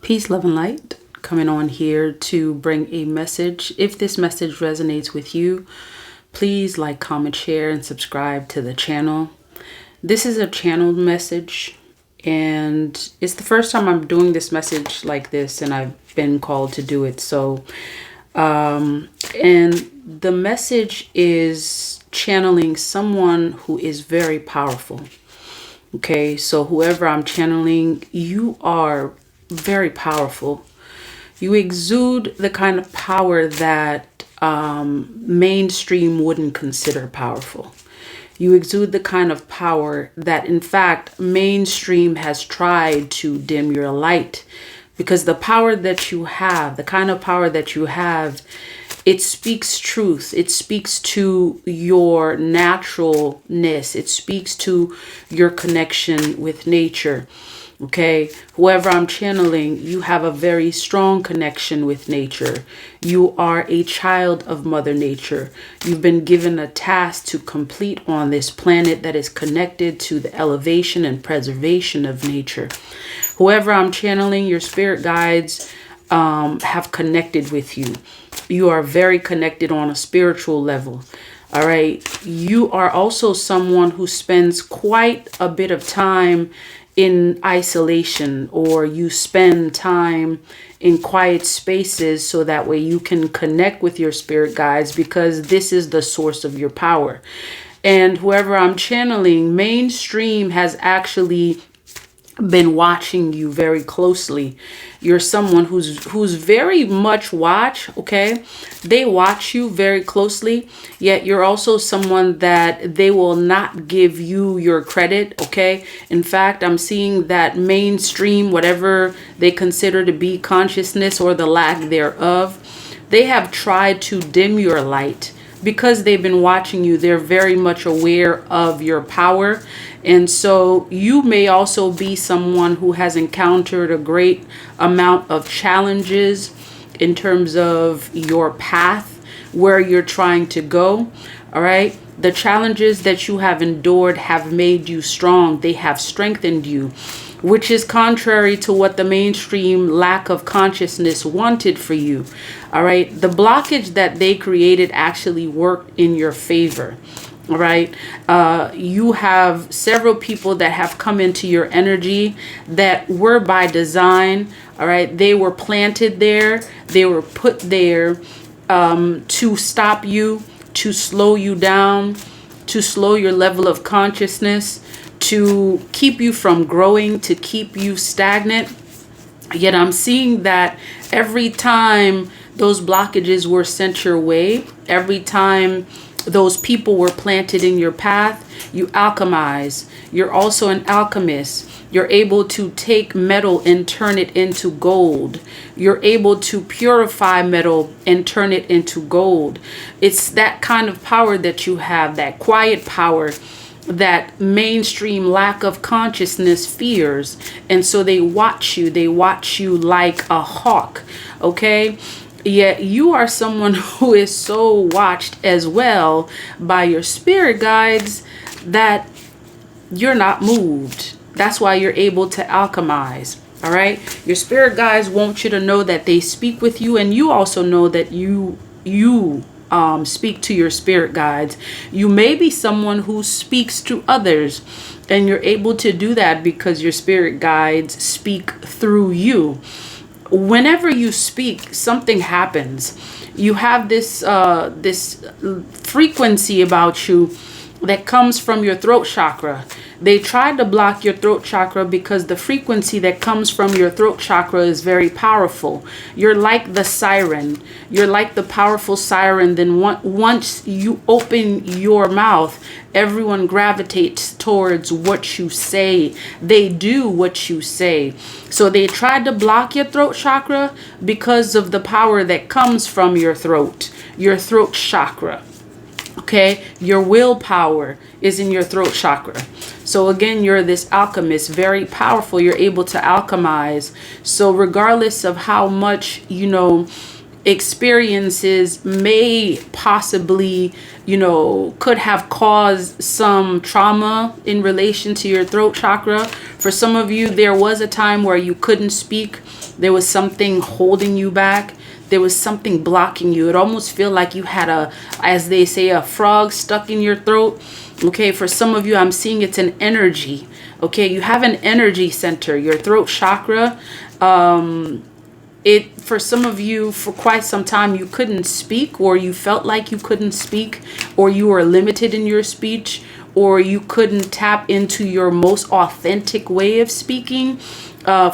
Peace, love, and light. Coming on here to bring a message. If this message resonates with you, please like, comment, share, and subscribe to the channel. This is a channeled message, and it's the first time I'm doing this message like this, and I've been called to do it. So, and the message is channeling someone who is very powerful. Okay, so whoever I'm channeling, you are very powerful. You exude the kind of power that mainstream wouldn't consider powerful. You exude the kind of power that, in fact, mainstream has tried to dim your light, because the power that you have, the kind of power that you have, it speaks truth. It speaks to your naturalness. It speaks to your connection with nature. Okay, whoever I'm channeling, you have a very strong connection with nature. You are a child of Mother Nature. You've been given a task to complete on this planet that is connected to the elevation and preservation of nature. Whoever I'm channeling, your spirit guides have connected with you. You are very connected on a spiritual level. All right. You are also someone who spends quite a bit of time in isolation, or you spend time in quiet spaces so that way you can connect with your spirit guides, because this is the source of your power. And whoever I'm channeling, mainstream has actually been watching you very closely. You're someone who's very much watch, okay? They watch you very closely, yet you're also someone that they will not give you your credit, okay? In fact, I'm seeing that mainstream, whatever they consider to be consciousness or the lack thereof, they have tried to dim your light. Because they've been watching you, they're very much aware of your power. And so you may also be someone who has encountered a great amount of challenges in terms of your path, where you're trying to go. All right. The challenges that you have endured have made you strong. They have strengthened you, which is contrary to what the mainstream lack of consciousness wanted for you. All right. The blockage that they created actually worked in your favor. All right. You have several people that have come into your energy that were by design. All right. They were planted there. They were put there to stop you, to slow you down, to slow your level of consciousness, to keep you from growing, to keep you stagnant. Yet I'm seeing that every time those blockages were sent your way, every time those people were planted in your path, you alchemize. You're also an alchemist. You're able to take metal and turn it into gold. You're able to purify metal and turn it into gold. It's that kind of power that you have, that quiet power that mainstream lack of consciousness fears. And so they watch you like a hawk. Okay. Yet you are someone who is so watched as well by your spirit guides that you're not moved. That's why you're able to alchemize. All right. Your spirit guides want you to know that they speak with you, and you also know that you speak to your spirit guides. You may be someone who speaks to others, and you're able to do that because your spirit guides speak through you. Whenever you speak, something happens. You have this frequency about you that comes from your throat chakra. They tried to block your throat chakra because the frequency that comes from your throat chakra is very powerful. You're like the siren. You're like the powerful siren. Then once you open your mouth, everyone gravitates towards what you say. They do what you say. So they tried to block your throat chakra because of the power that comes from your throat chakra. Okay, your willpower is in your throat chakra. So again, you're this alchemist, very powerful. You're able to alchemize. So regardless of how much, experiences may possibly, could have caused some trauma in relation to your throat chakra. For some of you, there was a time where you couldn't speak. There was something holding you back. There was something blocking you. It almost feel like you had as they say, a frog stuck in your throat. Okay, for some of you, I'm seeing it's an energy. Okay, you have an energy center, your throat chakra. For some of you, for quite some time, you couldn't speak, or you felt like you couldn't speak, or you were limited in your speech, or you couldn't tap into your most authentic way of speaking.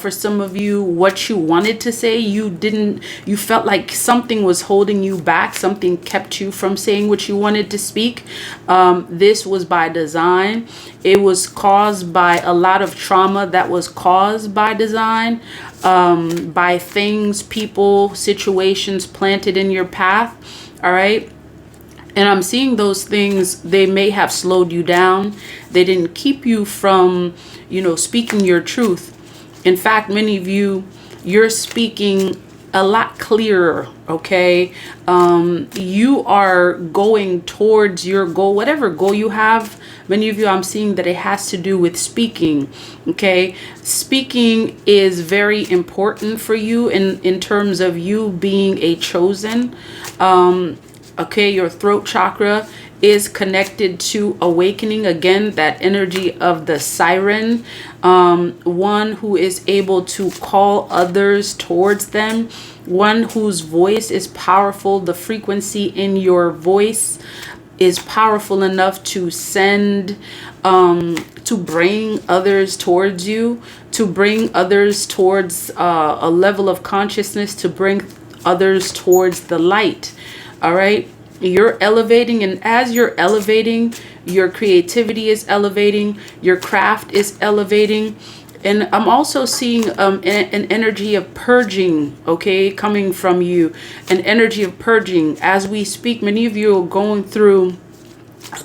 For some of you, what you wanted to say, you felt like something was holding you back. Something kept you from saying what you wanted to speak. This was by design. It was caused by a lot of trauma that was caused by design, by things, people, situations planted in your path. All right. And I'm seeing those things, they may have slowed you down. They didn't keep you from, speaking your truth. In fact, many of you, you're speaking a lot clearer, okay? You are going towards your goal, whatever goal you have. Many of you, I'm seeing that it has to do with speaking, okay? Speaking is very important for you in terms of you being a chosen. Okay, your throat chakra is connected to awakening. Again, that energy of the siren, one who is able to call others towards them, one whose voice is powerful. The frequency in your voice is powerful enough to send, to bring others towards you, to bring others towards a level of consciousness, to bring others towards the light. All right. You're elevating, and as you're elevating, your creativity is elevating, your craft is elevating. And I'm also seeing an energy of purging, okay, coming from you, an energy of purging. As we speak, many of you are going through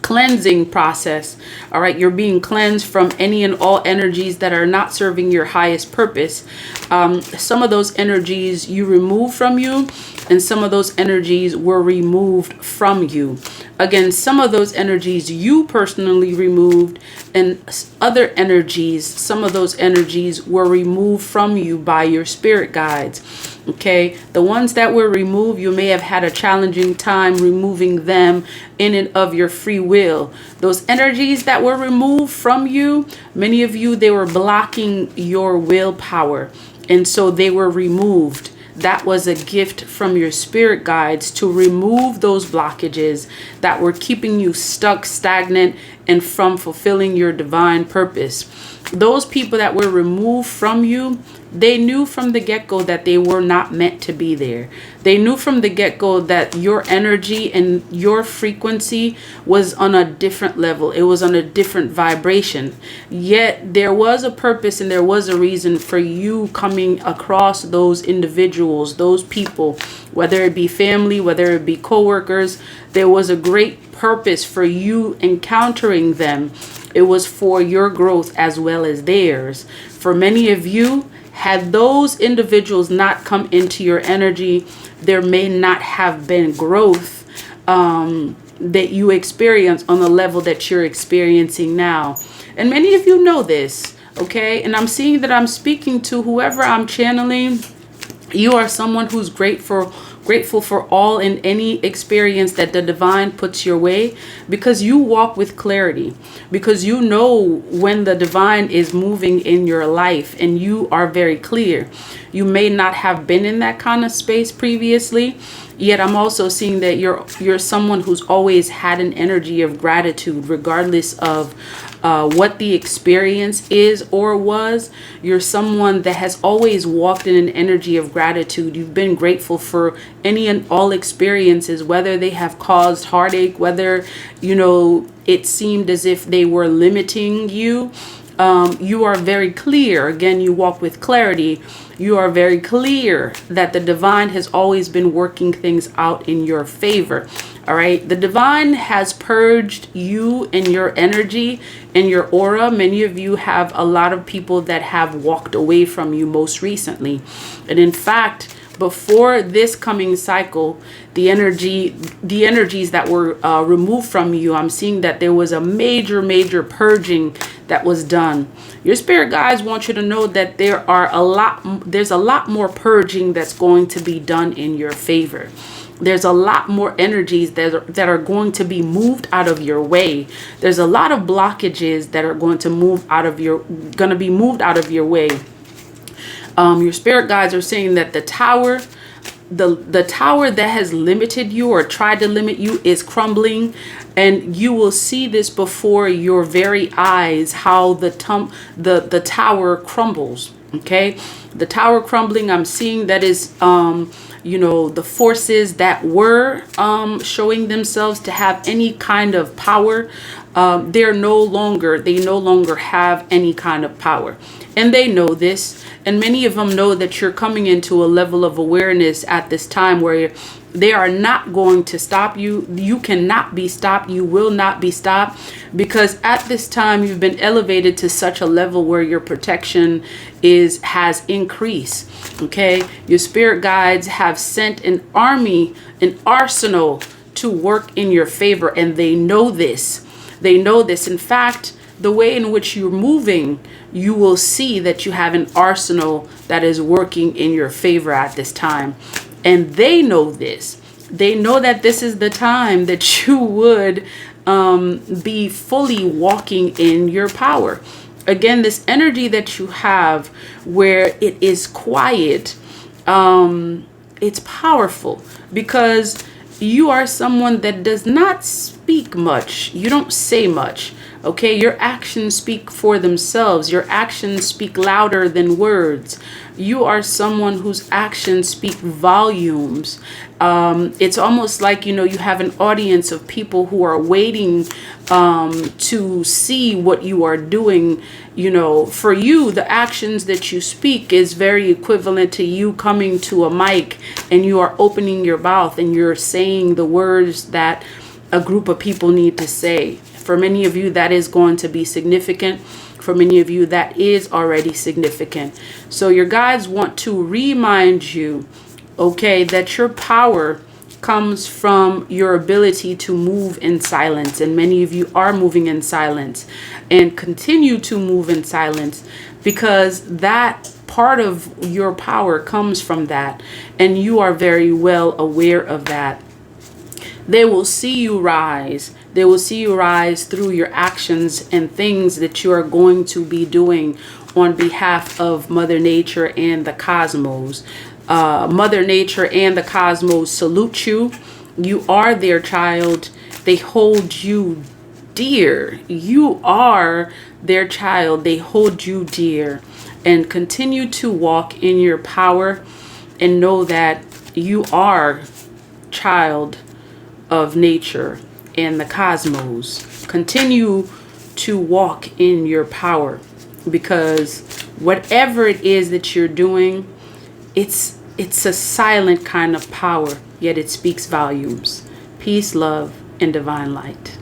cleansing process. All right, you're being cleansed from any and all energies that are not serving your highest purpose. Some of those energies you remove from you, and some of those energies were removed from you. Again, some of those energies you personally removed, and other energies, some of those energies were removed from you by your spirit guides. Okay, the ones that were removed, you may have had a challenging time removing them in and of your free will. Those energies that were removed from you, many of you, they were blocking your willpower, and so they were removed. That was a gift from your spirit guides to remove those blockages that were keeping you stuck, stagnant, and from fulfilling your divine purpose. Those people that were removed from you, they knew from the get-go that they were not meant to be there. They knew from the get-go that your energy and your frequency was on a different level. It was on a different vibration. Yet there was a purpose and there was a reason for you coming across those individuals, those people, whether it be family, whether it be coworkers. There was a great purpose for you encountering them. It was for your growth as well as theirs. For many of you, had those individuals not come into your energy, there may not have been growth that you experience on the level that you're experiencing now. And many of you know this, okay? And I'm seeing that I'm speaking to whoever I'm channeling. You are someone who's grateful for all and any experience that the divine puts your way, because you walk with clarity, because you know when the divine is moving in your life, and you are very clear. You may not have been in that kind of space previously, yet I'm also seeing that you're someone who's always had an energy of gratitude, regardless of what the experience is or was. You're someone that has always walked in an energy of gratitude. You've been grateful for any and all experiences, whether they have caused heartache, whether, it seemed as if they were limiting you. You are very clear. Again, you walk with clarity. You are very clear that the divine has always been working things out in your favor. All right. The divine has purged you and your energy and your aura. Many of you have a lot of people that have walked away from you most recently. And in fact, before this coming cycle, the energies that were removed from you, I'm seeing that there was a major purging that was done. Your spirit guides want you to know that there's a lot more purging that's going to be done in your favor. There's a lot more energies that are going to be moved out of your way. There's a lot of blockages that are going to be moved out of your way. Your spirit guides are saying that the tower that has limited you or tried to limit you is crumbling, and you will see this before your very eyes, how the tower crumbles. Okay, the tower crumbling, I'm seeing that is the forces that were showing themselves to have any kind of power, they no longer have any kind of power, and they know this. And many of them know that you're coming into a level of awareness at this time where they are not going to stop you. You cannot be stopped. You will not be stopped, because at this time you've been elevated to such a level where your protection has increased. Okay, your spirit guides have sent an arsenal to work in your favor, and they know this. They know this. In fact, the way in which you're moving, you will see that you have an arsenal that is working in your favor at this time. And they know this. They know that this is the time that you would be fully walking in your power. Again, this energy that you have where it is quiet, it's powerful, because you are someone that does not speak much. You don't say much. Okay, your actions speak for themselves. Your actions speak louder than words. You are someone whose actions speak volumes. It's almost like, you have an audience of people who are waiting to see what you are doing. For you, the actions that you speak is very equivalent to you coming to a mic and you are opening your mouth and you're saying the words that a group of people need to say. For many of you, that is going to be significant. For many of you, that is already significant. So your guides want to remind you, okay, that your power comes from your ability to move in silence. And many of you are moving in silence and continue to move in silence, because that part of your power comes from that. And you are very well aware of that. They will see you rise. They will see you rise through your actions and things that you are going to be doing on behalf of Mother Nature and the cosmos. Mother Nature and the cosmos salute you. You are their child. They hold you dear. You are their child. They hold you dear. And continue to walk in your power and know that you are child of nature and the cosmos. Continue to walk in your power, because whatever it is that you're doing, it's a silent kind of power, yet it speaks volumes. Peace, love, and divine light.